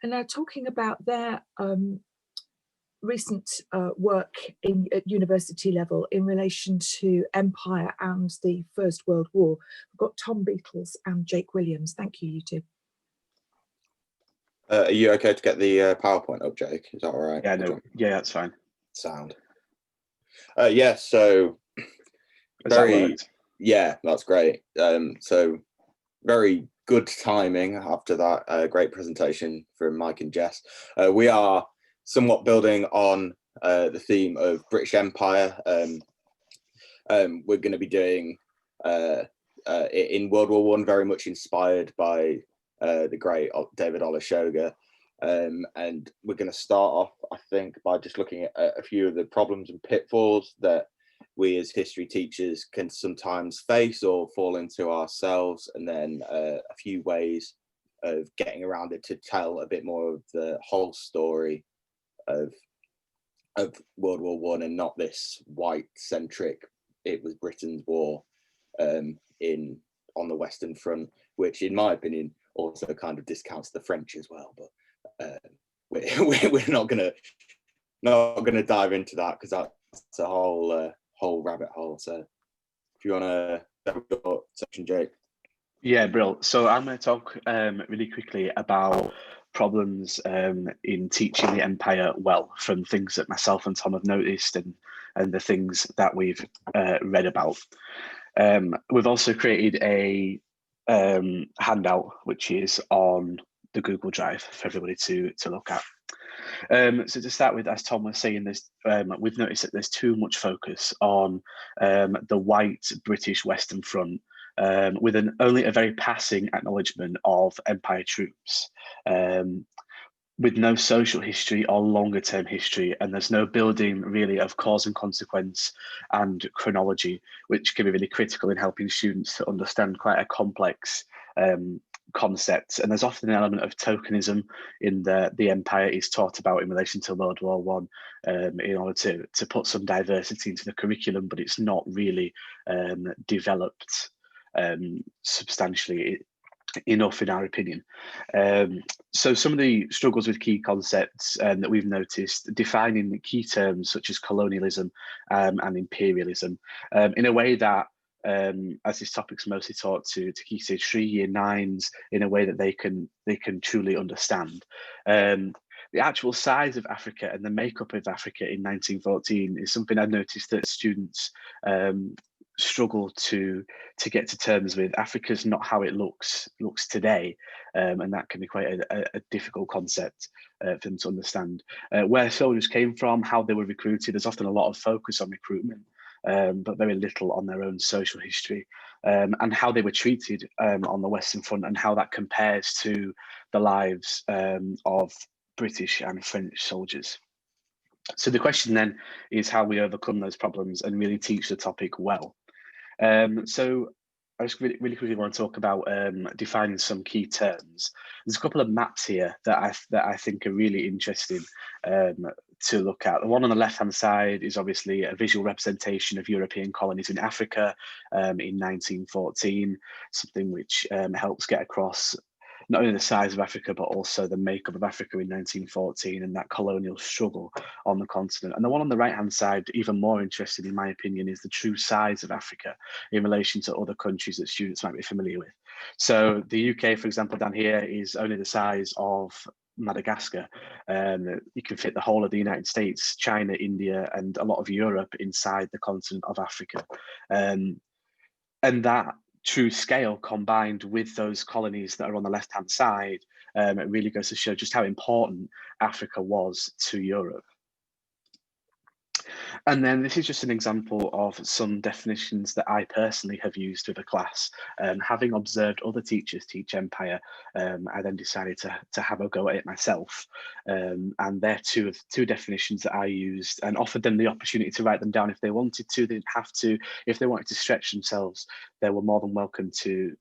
And now talking about their recent work at university level in relation to empire and the First World War. We've got Tom Beetles and Jake Williams. Thank you, you two. Are you okay to get the PowerPoint up, Jake? Is that all right? Yeah, no, yeah, that's fine. Sound. Yeah, so yeah, that's great. So very good timing after that great presentation from Mike and Jess. We are somewhat building on the theme of British Empire. We're going to be doing in World War I, very much inspired by the great David Olusoga. And we're going to start off, I think, by just looking at a few of the problems and pitfalls that we as history teachers can sometimes face or fall into ourselves, and then a few ways of getting around it to tell a bit more of the whole story of World War I, and not this white centric, it was Britain's war on the Western Front, which in my opinion also kind of discounts the French as well. But we're not gonna dive into that, because that's a whole rabbit hole. So if you want to have your section, Jake. Yeah, Brill. So I'm going to talk really quickly about problems in teaching the Empire well, from things that myself and Tom have noticed and the things that we've read about. We've also created a handout which is on the Google Drive for everybody to look at. So to start with, as Tom was saying, we've noticed that there's too much focus on the white British Western Front, with only a very passing acknowledgement of Empire troops, with no social history or longer term history, and there's no building really of cause and consequence and chronology, which can be really critical in helping students to understand quite a complex concept. And there's often an element of tokenism in the Empire is taught about in relation to World War One, in order to put some diversity into the curriculum, but it's not really developed substantially enough, in our opinion. So some of the struggles with key concepts that we've noticed: defining key terms such as colonialism and imperialism in a way that, as this topic's mostly taught to Key Stage 3 Year 9s, in a way that they can truly understand. The actual size of Africa and the makeup of Africa in 1914 is something I've noticed that students struggle to get to terms with. Africa's not how it looks today, and that can be quite a difficult concept for them to understand. Where soldiers came from, how they were recruited, there's often a lot of focus on recruitment, but very little on their own social history, and how they were treated on the Western Front, and how that compares to the lives of British and French soldiers. So the question then is how we overcome those problems and really teach the topic well. So I just really quickly want to talk about defining some key terms. There's a couple of maps here that I think are really interesting to look at. The one on the left-hand side is obviously a visual representation of European colonies in Africa in 1914, something which helps get across not only the size of Africa, but also the makeup of Africa in 1914 and that colonial struggle on the continent. And the one on the right-hand side, even more interesting in my opinion, is the true size of Africa in relation to other countries that students might be familiar with. So the UK, for example, down here is only the size of Madagascar. You can fit the whole of the United States, China, India, and a lot of Europe inside the continent of Africa. And that true scale, combined with those colonies that are on the left-hand side, it really goes to show just how important Africa was to Europe. And then this is just an example of some definitions that I personally have used with a class. Having observed other teachers teach Empire, I then decided to have a go at it myself. And they're two definitions that I used, and offered them the opportunity to write them down if they wanted to. They didn't have to. If they wanted to stretch themselves, they were more than welcome to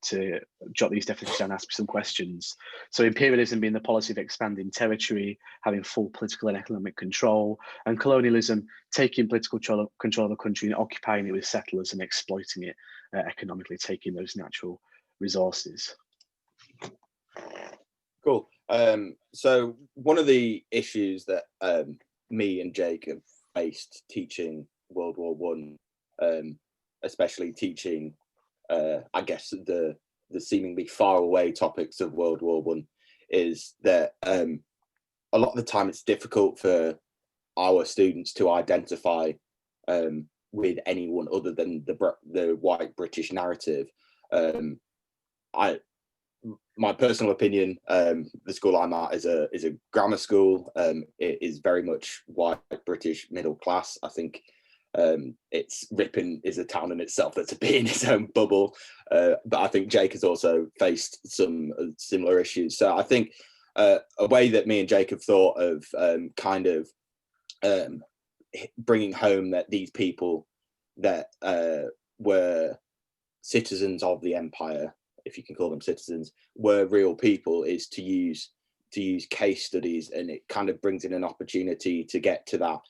jot these definitions down and ask me some questions. So imperialism being the policy of expanding territory, having full political and economic control, and colonialism taking political control of a country and occupying it with settlers and exploiting it economically, taking those natural resources. Cool. So one of the issues that me and Jake have faced teaching World War One, especially teaching, I guess the seemingly far away topics of World War One, is that a lot of the time it's difficult for our students to identify with anyone other than the white British narrative. My personal opinion, the school I'm at is a grammar school. It is very much white British middle class. I think it's Ripon is a town in itself that's a bit in its own bubble, but I think Jake has also faced some similar issues. So I think a way that me and Jake have thought of kind of bringing home that these people that were citizens of the empire, if you can call them citizens, were real people, is to use case studies, and it kind of brings in an opportunity to get to that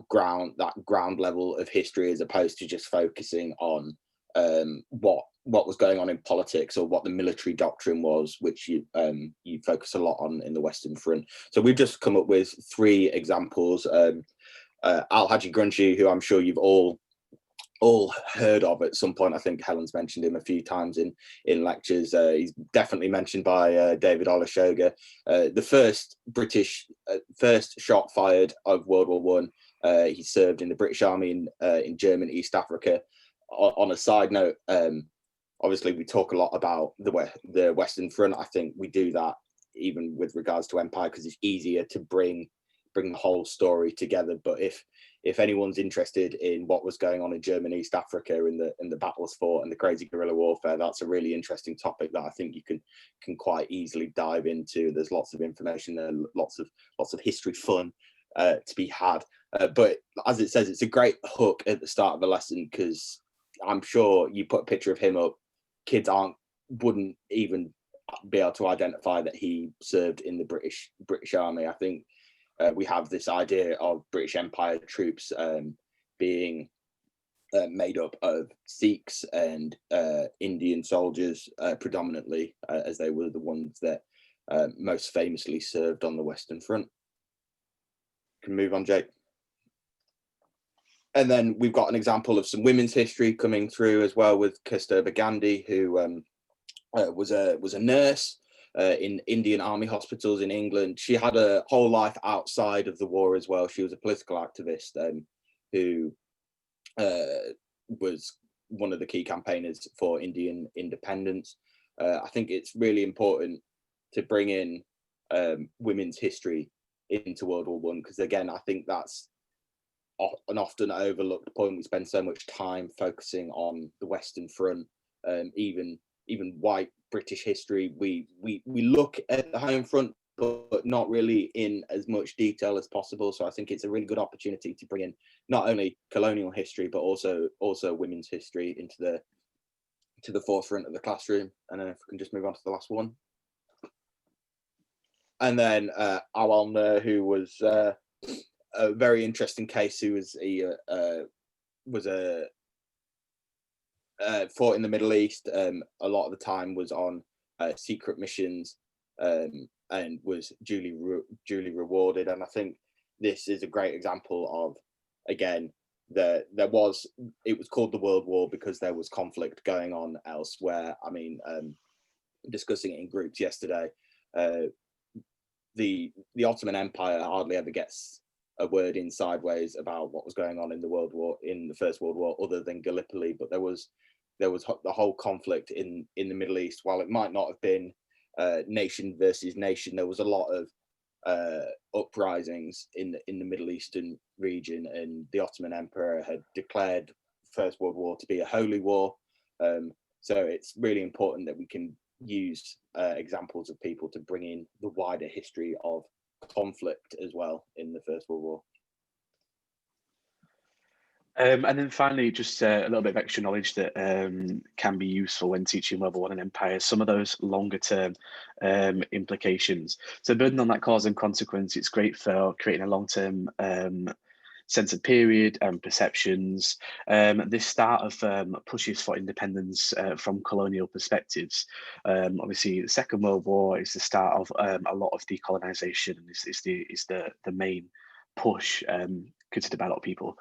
ground level of history, as opposed to just focusing on what was going on in politics or what the military doctrine was, which you focus a lot on in the Western Front. So we've just come up with 3 examples. Al-Haji Grunji, who I'm sure you've all heard of at some point. I think Helen's mentioned him a few times in lectures. He's definitely mentioned by David Olusoga. The first first shot fired of World War One. He served in the British Army in German East Africa. On a side note, obviously we talk a lot about the Western Front. I think we do that even with regards to Empire, because it's easier to bring the whole story together. But if anyone's interested in what was going on in German East Africa in the battles fought and the crazy guerrilla warfare, that's a really interesting topic that I think you can quite easily dive into. There's lots of information there, lots of history fun to be had. But as it says, it's a great hook at the start of the lesson, because I'm sure you put a picture of him up, kids wouldn't even be able to identify that he served in the British Army. I think we have this idea of British Empire troops being made up of Sikhs and Indian soldiers predominantly, as they were the ones that most famously served on the Western Front. Can move on, Jake. And then we've got an example of some women's history coming through as well, with Kasturba Gandhi, who was a nurse in Indian Army hospitals in England. She had a whole life outside of the war as well. She was a political activist who was one of the key campaigners for Indian independence. I think it's really important to bring in women's history into World War One, because again, I think that's an often overlooked point. We spend so much time focusing on the Western Front, even white British history. We look at the home front, but not really in as much detail as possible. So I think it's a really good opportunity to bring in not only colonial history, but also women's history into the forefront of the classroom. And then if we can just move on to the last one. And then Awal Nur, who was a very interesting case, who was fought in the Middle East. A lot of the time was on secret missions, and was duly rewarded. And I think this is a great example of, again, it was called the World War because there was conflict going on elsewhere. I mean, discussing it in groups yesterday, the Ottoman Empire hardly ever gets a word in sideways about what was going on in the First World War, other than Gallipoli. But there was the whole conflict in the Middle East. While it might not have been nation versus nation, there was a lot of uprisings in the Middle Eastern region, and the Ottoman Emperor had declared First World War to be a holy war. So it's really important that we can use examples of people to bring in the wider history of conflict as well in the First World War. And then finally, just a little bit of extra knowledge that can be useful when teaching Level 1 and Empire, some of those longer term implications. So building on that cause and consequence, it's great for creating a long-term sense of period and perceptions. This start of pushes for independence from colonial perspectives. Obviously, the Second World War is the start of a lot of decolonisation, and is the main push considered by a lot of people.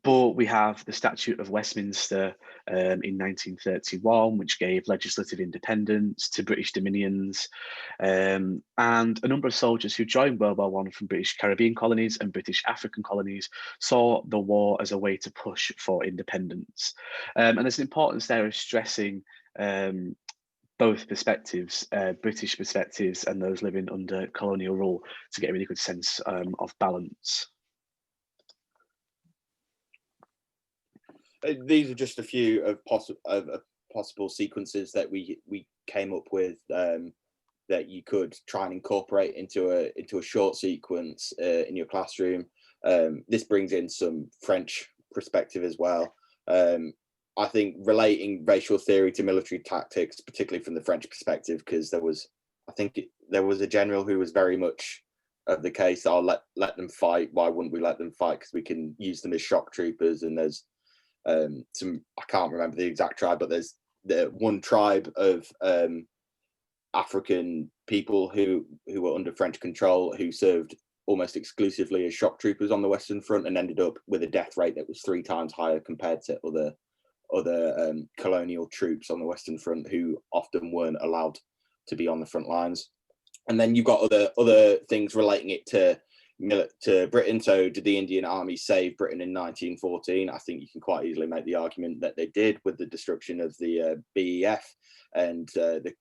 But we have the Statute of Westminster in 1931, which gave legislative independence to British dominions, and a number of soldiers who joined World War I from British Caribbean colonies and British African colonies saw the war as a way to push for independence. And there's an importance there of stressing both perspectives, British perspectives and those living under colonial rule, to get a really good sense of balance. These are just a few of possible sequences that we came up with that you could try and incorporate into a short sequence in your classroom. This brings in some French perspective as well. I think relating racial theory to military tactics, particularly from the French perspective, because there was a general who was very much of the case, I'll let them fight. Why wouldn't we let them fight? Because we can use them as shock troopers. And there's some, I can't remember the exact tribe, but there's the one tribe of African people who were under French control, who served almost exclusively as shock troopers on the Western Front, and ended up with a death rate that was 3 times higher compared to other colonial troops on the Western Front, who often weren't allowed to be on the front lines. And then you've got other things relating it to Britain. So did the Indian Army save Britain in 1914? I think you can quite easily make the argument that they did, with the destruction of the BEF and the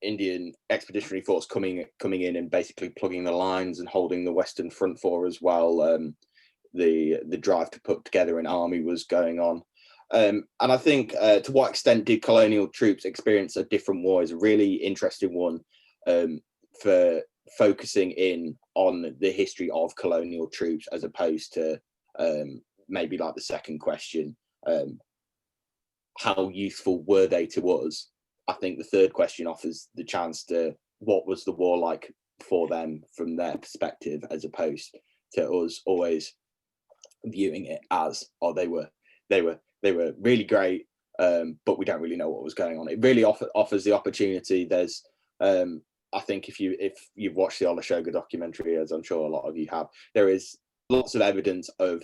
Indian Expeditionary Force coming in and basically plugging the lines and holding the Western Front for as well. The drive to put together an army was going on. And I think to what extent did colonial troops experience a different war is a really interesting one for focusing in on the history of colonial troops, as opposed to maybe like the second question, how useful were they to us? I think the third question offers the chance to, what was the war like for them from their perspective, as opposed to us always viewing it as, oh, they were really great, but we don't really know what was going on. It really offers the opportunity. There's I think if you've watched the Olusegun documentary, as I'm sure a lot of you have, there is lots of evidence of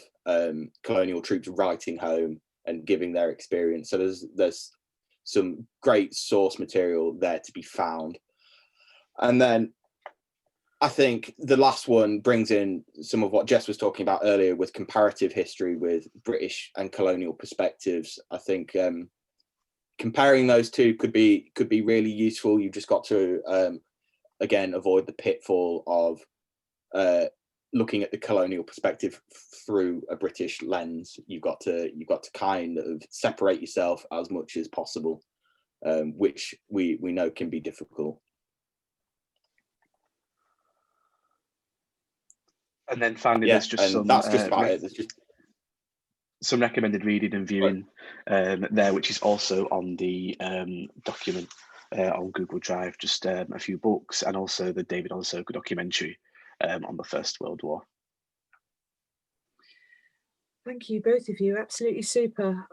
colonial troops writing home and giving their experience. So there's some great source material there to be found. And then I think the last one brings in some of what Jess was talking about earlier with comparative history with British and colonial perspectives. I think comparing those two could be really useful. You've just got to again avoid the pitfall of looking at the colonial perspective through a British lens. You've got to kind of separate yourself as much as possible, which we know can be difficult. And then finally, there's just some. That's just about it. There's just some recommended reading and viewing there, which is also on the document on Google Drive. Just a few books, and also the David Olusegun documentary on the First World War. Thank you, both of you. Absolutely super.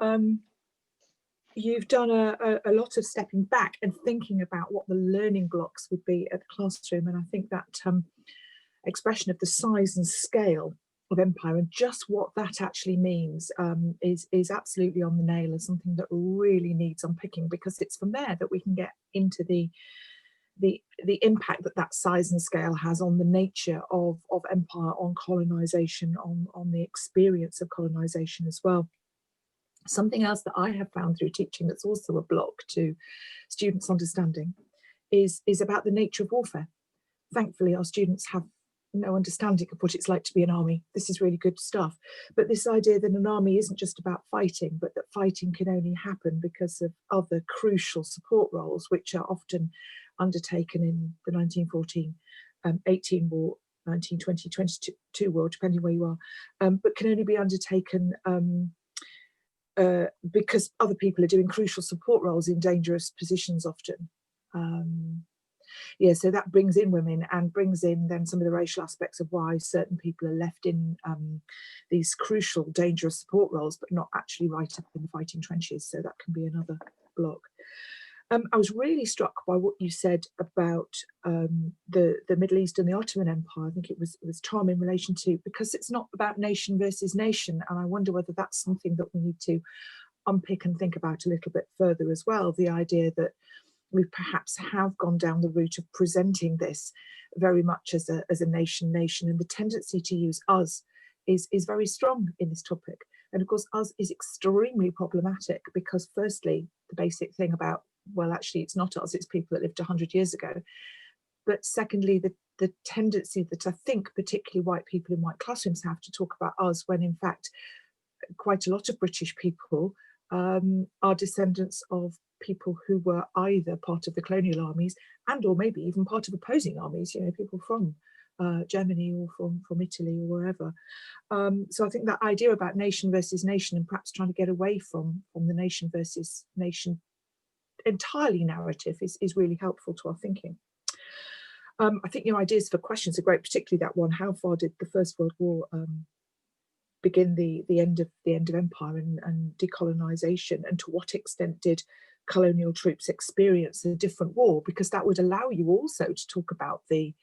You've done a lot of stepping back and thinking about what the learning blocks would be at the classroom, and I think that expression of the size and scale of Empire and just what that actually means is absolutely on the nail, and something that really needs unpicking, because it's from there that we can get into the impact that size and scale has on the nature of empire, on colonization, on the experience of colonization as well. Something else that I have found through teaching that's also a block to students' understanding is about the nature of warfare. Thankfully, our students have no understanding of what it's like to be an army. This is really good stuff. But this idea that an army isn't just about fighting, but that fighting can only happen because of other crucial support roles, which are often undertaken in the 1914-18 war, 1920-22 war, depending where you are, but can only be undertaken because other people are doing crucial support roles in dangerous positions often. yeah, so that brings in women and brings in then some of the racial aspects of why certain people are left in these crucial, dangerous support roles, but not actually right up in the fighting trenches. So that can be another block. I was really struck by what you said about the Middle East and the Ottoman Empire. I think it was Tom in relation to, because it's not about nation versus nation, and I wonder whether that's something that we need to unpick and think about a little bit further as well. The idea that we perhaps have gone down the route of presenting this very much as a nation, and the tendency to use us is very strong in this topic. And of course, us is extremely problematic because firstly, the basic thing about, well, actually, it's not us, it's people that lived 100 years ago. But secondly, the tendency that I think particularly white people in white classrooms have to talk about us when in fact quite a lot of British people are descendants of people who were either part of the colonial armies and or maybe even part of opposing armies, you know, people from Germany or from Italy or wherever. So I think that idea about nation versus nation and perhaps trying to get away from the nation versus nation entirely narrative is really helpful to our thinking. I think your ideas for questions are great, particularly that one, how far did the First World War begin the end of empire and decolonization, and to what extent did colonial troops experience a different war? Because that would allow you also to talk about the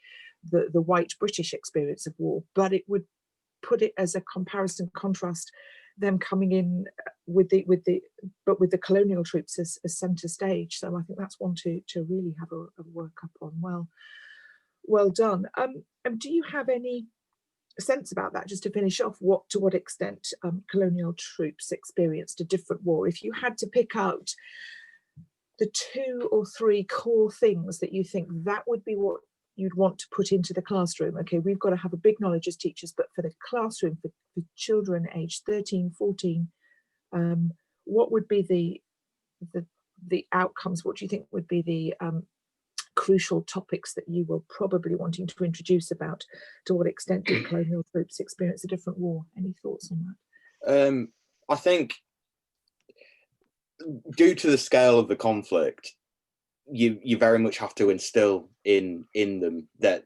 white British experience of war, but it would put it as a comparison contrast, them coming in with the colonial troops as center stage. So I think that's one to really have a work up on. Well done. Do you have any sense about that, just to finish off, to what extent colonial troops experienced a different war? If you had to pick out the 2 or 3 core things that you think that would be what you'd want to put into the classroom. Okay, we've got to have a big knowledge as teachers, but for the classroom, for children aged 13, 14, what would be the outcomes? What do you think would be the crucial topics that you were probably wanting to introduce about to what extent did colonial troops experience a different war? Any thoughts on that? I think due to the scale of the conflict, you very much have to instill in them that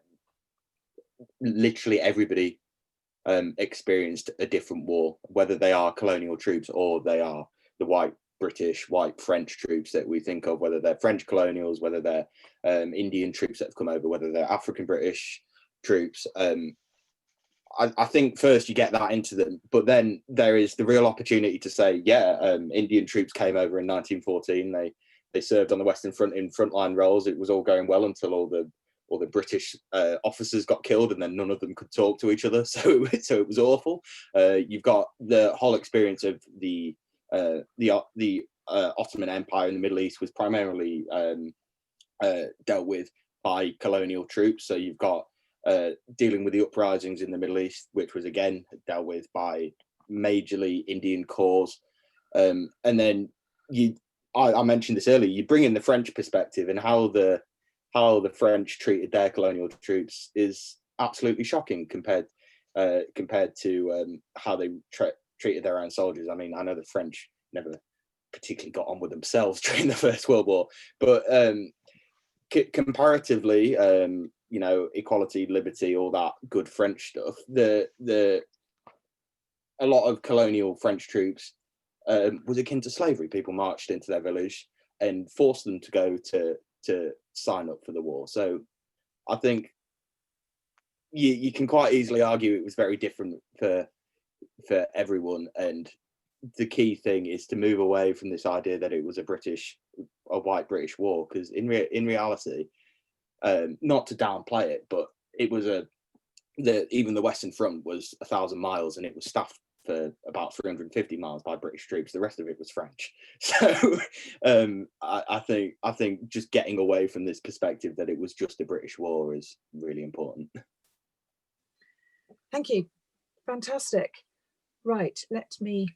literally everybody experienced a different war, whether they are colonial troops or they are the white British, white French troops that we think of, whether they're French colonials, whether they're Indian troops that have come over, whether they're African British troops. I think first you get that into them, but then there is the real opportunity to say, yeah, Indian troops came over in 1914. They served on the Western Front in frontline roles. It was all going well until all the British officers got killed, and then none of them could talk to each other. So it was awful. You've got the whole experience of the Ottoman Empire in the Middle East was primarily dealt with by colonial troops. So you've got dealing with the uprisings in the Middle East, which was again dealt with by majorly Indian corps. And then I mentioned this earlier, you bring in the French perspective, and how the French treated their colonial troops is absolutely shocking compared to how they treated their own soldiers. I mean, I know the French never particularly got on with themselves during the First World War, but comparatively, you know, equality, liberty, all that good French stuff, a lot of colonial French troops was akin to slavery. People marched into their village and forced them to go to sign up for the war. So I think you can quite easily argue it was very different for everyone, and the key thing is to move away from this idea that it was a white British war, because in reality, not to downplay it, but it was even the Western Front was 1,000 miles, and it was staffed for about 350 miles by British troops. The rest of it was French. So I think just getting away from this perspective that it was just a British war is really important. Thank you. Fantastic. Right, let me